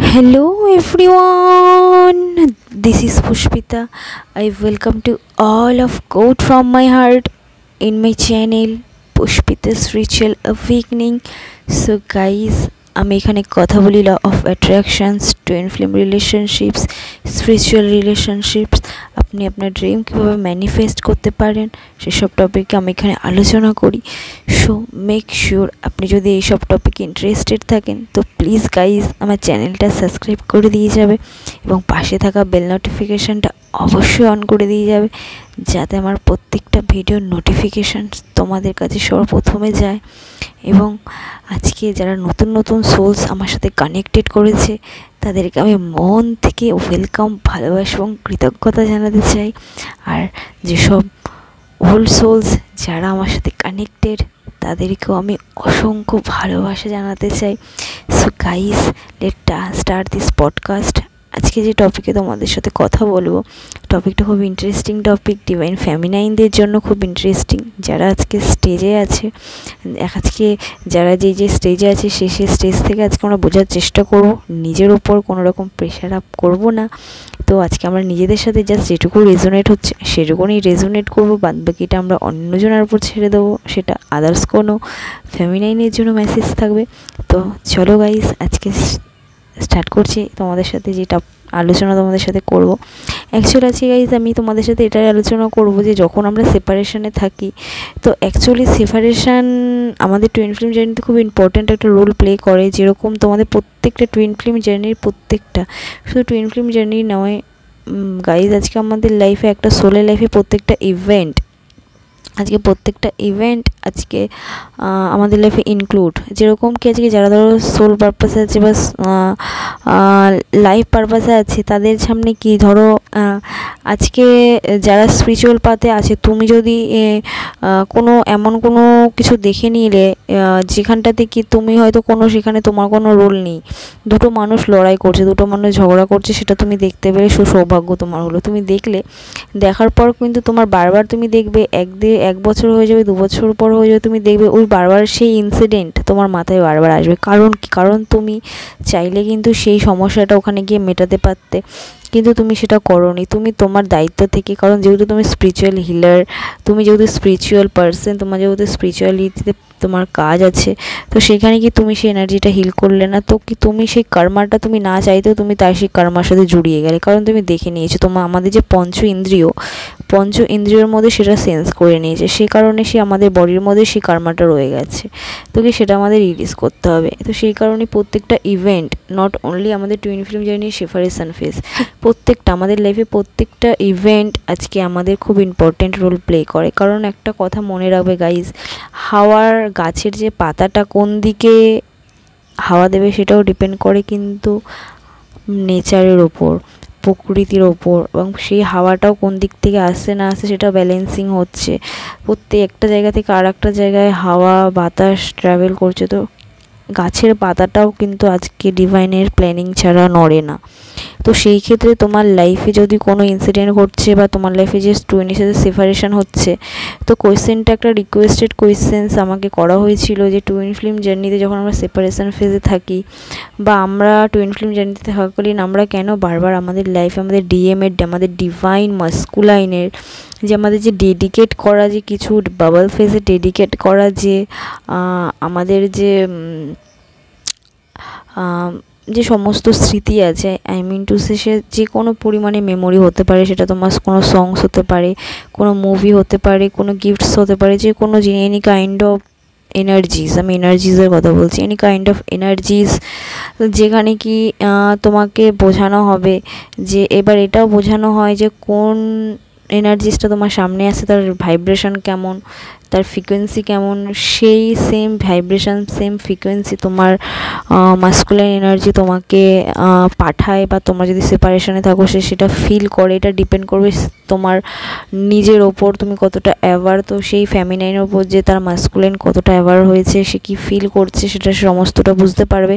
Hello everyone, this is Pushpita. I welcome to all of God from my heart in my channel Pushpita's Ritual Awakening. So guys, আমি এখানে কথা বলি law of attractions, twin flame relationships, spiritual relationships, আপনি আপনার dream কীভাবে manifest করতে পারেন সেসব টপিকে আমি এখানে আলোচনা করি। সো মেক শিওর আপনি যদি এইসব টপিকে ইন্টারেস্টেড থাকেন তো প্লিজ গাইজ আমার চ্যানেলটা সাবস্ক্রাইব করে দিয়ে যাবে এবং পাশে থাকা বেল নোটিফিকেশানটা অবশ্যই অন করে দিয়ে যাবে, যাতে আমার প্রত্যেকটা ভিডিওর নোটিফিকেশান তোমাদের কাছে সর্বপ্রথমে যায়। এবং আজকে যারা নতুন নতুন সোলস আমার সাথে কানেক্টেড করেছে তাদেরকে আমি মন থেকে ওয়েলকাম, ভালোবাসা এবং কৃতজ্ঞতা জানাতে চাই। আর যেসব ওল্ড সোলস যারা আমার সাথে কানেক্টেড তাদেরকেও আমি অসংখ্য ভালোবাসা জানাতে চাই। So guys, let start this podcast. আজকে যে টপিকে তোমাদের সাথে কথা বলবো, টপিকটা খুব ইন্টারেস্টিং টপিক, ডিভাইন ফেমিনাইনদের জন্য খুব ইন্টারেস্টিং। যারা আজকে স্টেজে আছে, আজকে যারা যে স্টেজে আছে সেই স্টেজ থেকে আজকে আমরা বোঝার চেষ্টা করব, নিজের ওপর কোনো রকম প্রেশার আপ করব না। তো আজকে আমরা নিজেদের সাথে জাস্ট যেটুকু রেজোনেট হচ্ছে সেটুকুনই রেজোনেট করবো, বাদবাকিটা আমরা অন্যজনের উপর ছেড়ে দেবো, সেটা আদার্স কোনো ফেমিনাইনের জন্য মেসেজ থাকবে। তো চলো গাইস, আজকে স্টার্ট করছি তোমাদের সাথে যেটা আলোচনা তোমাদের সাথে করব। অ্যাকচুয়ালি আজকে গাইজ আমি তোমাদের সাথে এটাই আলোচনা করব যে যখন আমরা সেপারেশনে থাকি, তো অ্যাকচুয়ালি সেপারেশান আমাদের টুইন ফিল্ম জার্নিতে খুব ইম্পর্ট্যান্ট একটা রোল প্লে করে। যেরকম তোমাদের প্রত্যেকটা টুইন ফিল্ম জার্নির প্রত্যেকটা, শুধু টুইন ফিল্ম জার্নি নয় গাইজ, আজকে আমাদের লাইফে একটা সোলের লাইফে প্রত্যেকটা ইভেন্ট, আজকে প্রত্যেকটা ইভেন্ট আজকে আমাদের লাইফে ইনক্লুড। যেরকম কি আজকে যারা ধরো সোল পারপাসে আছে বা লাইফ পারপাসে আছে তাদের সামনে কি ধরো আজকে যারা স্পিরিচুয়াল পাতে আছে, তুমি যদি কোনো এমন কোনো কিছু দেখে নিলে যেখানটাতে কি তুমি হয়তো কোনো সেখানে তোমার কোনো রোল নেই, দুটো মানুষ লড়াই করছে, দুটো মানুষ ঝগড়া করছে, সেটা তুমি দেখতে পেলে সৌভাগ্য তোমার হলো। তুমি দেখলে, দেখার পর কিন্তু তোমার বারবার তুমি দেখবে এক বছর হয়ে যাবে, 2 বছর পর হয়ে যাবে, তুমি দেখবে ওই বারবার সেই ইনসিডেন্ট তোমার মাথায় বারবার আসবে। কারণ কি? কারণ তুমি চাইলে কিন্তু সেই সমস্যাটা ওখানে গিয়ে মেটাতে পারতে, কিন্তু তুমি সেটা করোনি। তুমি তোমার দায়িত্ব থেকে, কারণ যেহেতু তুমি স্পিরিচুয়াল হিলার, তুমি যেহেতু স্পিরিচুয়াল পার্সন, তোমার যেহেতু স্পিরিচুয়ালিটিতে তোমার কাজ আছে, তো সেখানে কি তুমি সেই এনার্জিটা হিল করলে না, তো কি তুমি সেই কর্মাটা তুমি না চাইতেও তুমি তার সেই কর্মার সাথে জড়িয়ে গেলে, কারণ তুমি দেখে নিয়েছো। আমাদের যে পঞ্চ ইন্দ্রিয়র মধ্যে সেটা সেন্স করে নিয়েছে, সেই কারণে সে আমাদের বডির মধ্যে সেই কর্মাটা রয়ে গেছে, তো কি সেটা আমাদের রিলিজ করতে হবে। তো সেই কারণে প্রত্যেকটা ইভেন্ট, নট অনলি আমাদের twin film journey separation phase, প্রত্যেকটা আমাদের লাইফে প্রত্যেকটা ইভেন্ট আজকে আমাদের খুব ইম্পর্ট্যান্ট রোল প্লে করে। কারণ একটা কথা মনে রাখবে গাইজ, হাওয়ার গাছের যে পাতাটা কোন দিকে হাওয়া দেবে সেটাও ডিপেন্ড করে কিন্তু নেচারের ওপর, প্রকৃতির ওপর, এবং সেই হাওয়াটাও কোন দিক থেকে আসছে না আসছে সেটা ব্যালেন্সিং হচ্ছে। প্রত্যেকটা জায়গা থেকে আর একটা জায়গায় হাওয়া বাতাস ট্রাভেল করছে, তো গাছের পাতাটাও কিন্তু আজকে ডিভাইনের প্ল্যানিং ছাড়া নড়ে না। তো সেই ক্ষেত্রে তোমার লাইফে যদি কোনো ইনসিডেন্ট ঘটছে বা তোমার লাইফে যে টুইনের সাথে সেপারেশন হচ্ছে, তো কোয়েশ্চেনটা একটা রিকোয়েস্টেড কোয়েশ্চেন্স আমাকে করা হয়েছিল যে টুইন ফিল্ম জার্নিতে যখন আমরা সেপারেশন ফেজে থাকি বা আমরা টুইন ফিল্ম জার্নিতে থাকাকালীন আমরা কেন বারবার আমাদের লাইফে আমাদের ডিএমের, আমাদের ডিভাইন মাস্কুলাইনের যে আমাদের যে ডেডিকেট করা যে কিছু বাবল ফেজে ডেডিকেট করা যে আমাদের যে সমস্ত স্মৃতি আছে, আই মিন টু সে যে কোনো পরিমাণে মেমোরি হতে পারে, সেটা তোমার কোনো সংস হতে পারে, কোনো মুভি হতে পারে, কোনো গিফটস হতে পারে, যে কোনো এনি কাইন্ড অফ এনার্জিস, আমি এনার্জিসের কথা বলছি, এনি কাইন্ড অফ এনার্জিস, যেখানে কি তোমাকে বোঝানো হবে যে, এবার এটাও বোঝানো হয় যে কোন এনার্জিসটা তোমার সামনে আসে, তার ভাইব্রেশন কেমন, তার ফ্রিকোয়েন্সি কেমন, সেই সেম ভাইব্রেশন সেম ফ্রিকোয়েন্সি তোমার মাস্কুলাইন এনার্জি তোমাকে পাঠায়, বা তোমরা যদি সেপারেশনে থাকো সেটা ফিল করে। এটা ডিপেন্ড করবে তোমার নিজের ওপর, তুমি কতটা অ্যাওয়ার, তো সেই ফেমিনাইনের ওপর যে তার মাস্কুলাইন কতটা অ্যাওয়ার হয়েছে, সে কী ফিল করছে সেটা সমস্তটা বুঝতে পারবে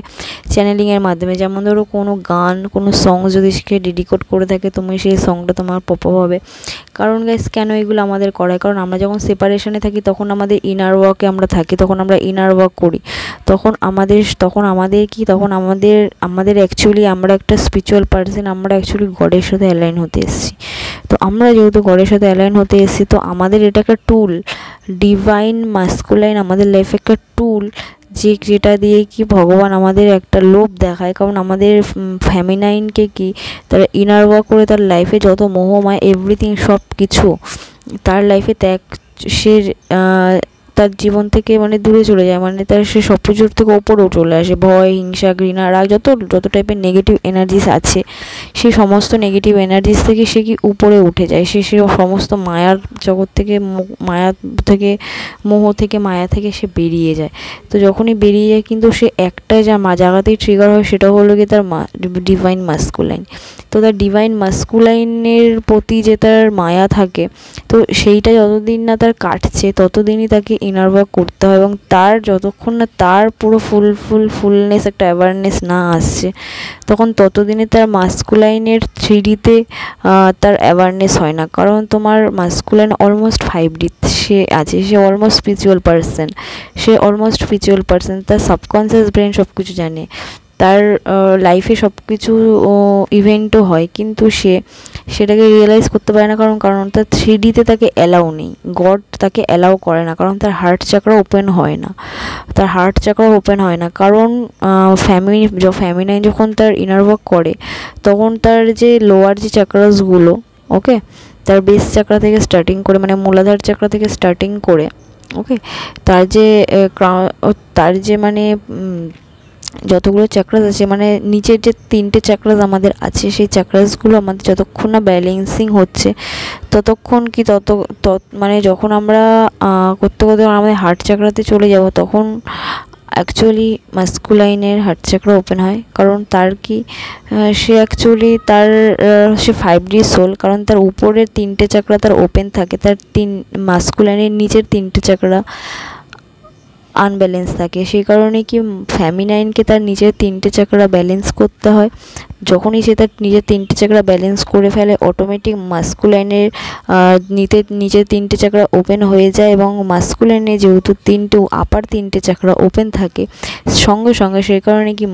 চ্যানেলিংয়ের মাধ্যমে। যেমন ধরো কোনো গান, কোনো সং যদি সে ডেডিকেট করে থাকে, তুমি সেই সংটা তোমার পপ হবে। কারণ গাইস কেন এগুলো আমাদের করায়, কারণ আমরা যখন সেপারেশনে থাকি কি তখন আমাদের ইনার ওয়ার্কে আমরা থাকি, তখন আমরা ইনার ওয়ার্ক করি, তখন আমাদের অ্যাকচুয়ালি আমরা একটা স্পিরিচুয়াল পার্সন, আমরা অ্যাকচুয়ালি গডের সাথে অ্যালাইন হতে এসেছি। তো আমরা যেহেতু গডের সাথে অ্যালাইন হতে এসেছি, তো আমাদের এটা একটা টুল, ডিভাইন মাস্কুলাইন আমাদের লাইফে একটা টুল, যেটা দিয়ে কি ভগবান আমাদের একটা লোভ দেখায়। কারণ আমাদের ফেমিনাইনকে কি তারা ইনার ওয়ার্ক করে তার লাইফে যত মোহমায় এভরিথিং সব কিছু তার লাইফে ত্যাগ, সে তার জীবন থেকে মানে দূরে চলে যায়, মানে তার সে সব কিছুর থেকে ওপরেও চলে আসে। ভয়, হিংসা, ঘৃণা, রাগ, যত টাইপের নেগেটিভ এনার্জিস আছে, সেই সমস্ত নেগেটিভ এনার্জিস থেকে সে কি উপরে উঠে যায়। সে সমস্ত মায়ার জগৎ থেকে, মোহ থেকে মায়া থেকে সে বেরিয়ে যায়। তো যখনই বেরিয়ে যায় কিন্তু সে একটা জায়গাতেই ট্রিগার হয়, সেটা হলো কি তার ডিভাইন মাস্কুলাইন। তো তার ডিভাইন মাস্কুলাইনের প্রতি যে তার মায়া থাকে, তো সেইটা যতদিন না তার কাটছে ততদিনই তাকে ইনার ওয়ার্ক করতে হয়। এবং তার যতক্ষণ না তার পুরো ফুলনেস একটা অ্যাওয়ারনেস না আসছে, তখন ততদিনে তার মাস্কুলাইনের 3Dতে তার অ্যাওয়ারনেস হয় না। কারণ তোমার মাস্কুলাইন অলমোস্ট 5D সে আছে, সে অলমোস্ট স্পিরিচুয়াল পার্সন, তার সাবকনসিয়াস ব্রেন সব কিছু জানে, তার লাইফে সব কিছু ইভেন্টও হয়, কিন্তু সে সেটাকে রিয়েলাইজ করতে পারে না। কারণ তার 3Dতে তাকে অ্যালাউ নেই, গড তাকে অ্যালাউ করে না, কারণ তার হার্ট চাকরা ওপেন হয় না। কারণ ফ্যামিনাইন যখন তার ইনার ওয়ার্ক করে, তখন তার যে লোয়ার যে চাকরাসগুলো, ওকে, তার বেস চাকরা থেকে স্টার্টিং করে, মানে মূলাধার চাকরা থেকে স্টার্টিং করে, ওকে, তার যে মানে যতগুলো চাকরাস আছে, মানে নিচের যে 3টে চাকরাস আমাদের আছে, সেই চাকরাসগুলো আমাদের যতক্ষণ না ব্যালেন্সিং হচ্ছে ততক্ষণ কি মানে যখন আমরা করতে আমাদের হার্ট চাকরাতে চলে যাব, তখন অ্যাকচুয়ালি মাস্কুলাইনের হার্ট চাকরা ওপেন হয়। কারণ তার কি সে অ্যাকচুয়ালি সে 5D সোল, কারণ তার উপরের 3টে চাকরা তার ওপেন থাকে, তার মাস্কুলাইনের নিচের 3টে চাকরা আনব্যালেন্স থাকে। সেই কারণে কি ফ্যামিনাইনকে তার নিজের 3টে চাকরা ব্যালেন্স করতে হয়। যখনই সে তার নিজের 3টে চাকরা ব্যালেন্স করে ফেলে, অটোমেটিক মাস্কুলাইনের নিচের 3টে চাকরা ওপেন হয়ে যায়। এবং মাস্কুলাইনে যেহেতু আপার 3টে চাকরা ওপেন থাকে সঙ্গে সঙ্গে, সেই কারণে কি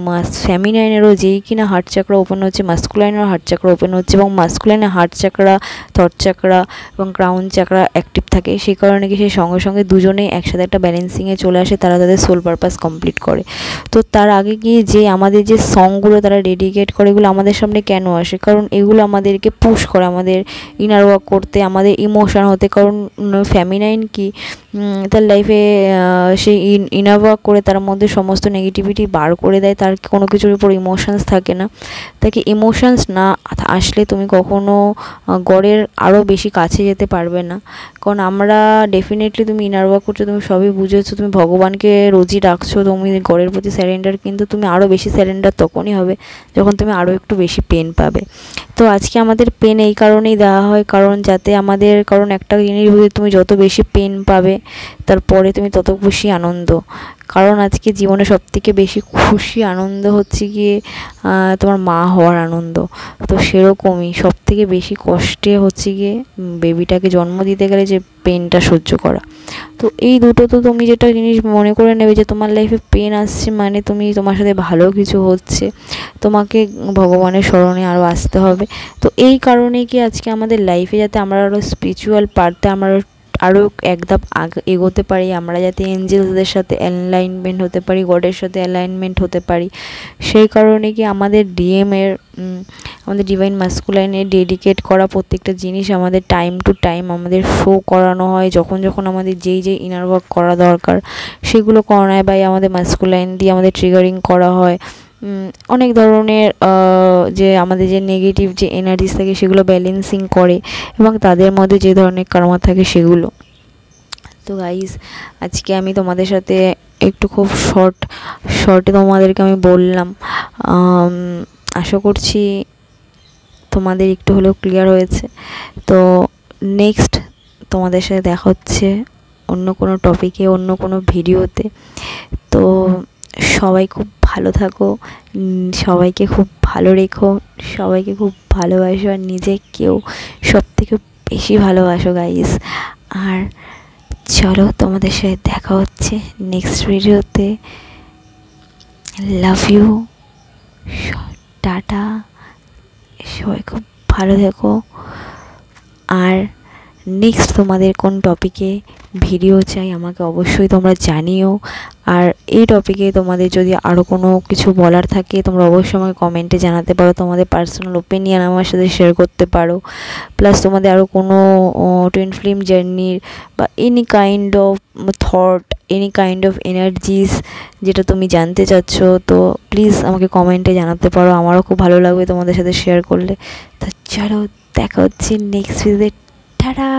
ফ্যামিনাইনেরও যেই কিনা হার্ট চাকরা ওপেন হচ্ছে, মাস্কুলাইনেরও হার্ট চাকরা ওপেন হচ্ছে, এবং মাস্কুলাইনের হার্ট চাকরা, থট চাকরা এবং ক্রাউন চাকরা অ্যাক্টিভ থাকে। সেই কারণে কি সেই সঙ্গে সঙ্গে দুজনেই একসাথে একটা ব্যালেন্সিংয়ে চলে আসে, তারা তাদের সোল পারপাস কমপ্লিট করে। তো তার আগে গিয়ে যে আমাদের যে সংগুলো তারা ডেডিকেট করে, এগুলো আমাদের সামনে কেন আসে? কারণ এগুলো আমাদেরকে পুশ করে আমাদের ইনার ওয়ার্ক করতে, আমাদের ইমোশন হতে। কারণ ফ্যামিনাইন কি তার লাইফে সেই ইনার ওয়ার্ক করে তার মধ্যে সমস্ত নেগেটিভিটি বার করে দেয়, তার কোনো কিছুর উপর ইমোশনস থাকে না। তাকে ইমোশনস না আসলে তুমি কখনো গডের আরও বেশি কাছে যেতে পারবে না। কারণ আমরা ডেফিনেটলি তুমি ইনার ওয়ার্ক করছো, তুমি সবই বুঝেছো, তুমি ভগবানকে রোজই ডাকছো, তুমি গডের প্রতি স্যারেন্ডার, কিন্তু তুমি আরও বেশি স্যারেন্ডার তখনই হবে যখন তুমি আরও একটু বেশি পেন পাবে। তো আজকে আমাদের পেন এই কারণেই দেওয়া হয়, কারণ একটা জিনিস বুঝে, তুমি যত বেশি পেন পাবে তারপরে তুমি তত খুশি আনন্দ। কারণ আজকে জীবনে সবথেকে বেশি খুশি আনন্দ হচ্ছে গিয়ে তোমার মা হওয়ার আনন্দ। তো সেরকমই সবথেকে বেশি কষ্টে হচ্ছে গিয়ে বেবিটাকে জন্ম দিতে গেলে যে পেনটা সহ্য করা। তো এই দুটো, তো তুমি যেটা জিনিস মনে করে নেবে যে তোমার লাইফে পেন আসছে মানে তোমার সাথে ভালো কিছু হচ্ছে, তোমাকে ভগবানের স্মরণে আরও আসতে হবে। তো এই কারণে কি আজকে আমাদের লাইফে যাতে আমরা আরও স্পিরিচুয়াল পার্টে আমরা আরও এক ধাপ এগোতে পারি, আমরা যাতে এঞ্জেলসদের সাথে অ্যালাইনমেন্ট হতে পারি, গডের সাথে অ্যালাইনমেন্ট হতে পারি, সেই কারণে কি আমাদের আমাদের ডিভাইন মাস্কুলাইনে ডেডিকেট করা প্রত্যেকটা জিনিস আমাদের টাইম টু টাইম আমাদের শো করানো হয়। যখন আমাদের যেই ইনার ওয়ার্ক করা দরকার সেগুলো করানো হয়, বা আমাদের মাস্কুলাইন দিয়ে আমাদের ট্রিগারিং করা হয়। অনেক ধরনের যে আমাদের যে নেগেটিভ যে এনার্জিস থাকে সেগুলো ব্যালেন্সিং করে, এবং তাদের মধ্যে যে ধরনের কর্মা থাকে সেগুলো। তো গাইস, আজকে আমি তোমাদের সাথে একটু খুব শর্টে তোমাদেরকে আমি বললাম। আশা করছি তোমাদের একটু হলেও ক্লিয়ার হয়েছে। তো নেক্সট তোমাদের সাথে দেখা হচ্ছে অন্য কোনো টপিকে, অন্য কোনো ভিডিওতে। তো সবাই খুব ভালো থাকো, সবাইকে খুব ভালো রেখো, সবাইকে খুব ভালোবাসো, আর নিজেকেও সব থেকে বেশি ভালোবাসো গাইস। আর চলো তোমাদের সাথে দেখা হচ্ছে নেক্সট ভিডিওতে। লাভ ইউ, টাটা, সবাই খুব ভালো থেকো। আর নেক্সট তোমাদের কোন টপিকে ভিডিও চাই আমাকে অবশ্যই তোমরা জানিও। আর এই টপিকে তোমাদের যদি আরও কোনো কিছু বলার থাকে তোমরা অবশ্যই আমাকে কমেন্টে জানাতে পারো, তোমাদের পার্সোনাল ওপিনিয়ন আমার সাথে শেয়ার করতে পারো। প্লাস তোমাদের আরও কোনো টুইন ফ্লেম জার্নির বা any kind of thought, any kind of energies যেটা তুমি জানতে চাচ্ছ, তো প্লিজ আমাকে কমেন্টে জানাতে পারো। আমারও খুব ভালো লাগবে তোমাদের সাথে শেয়ার করলে। তো চলো দেখা হচ্ছে নেক্সট ভিডিওতে। টাটা।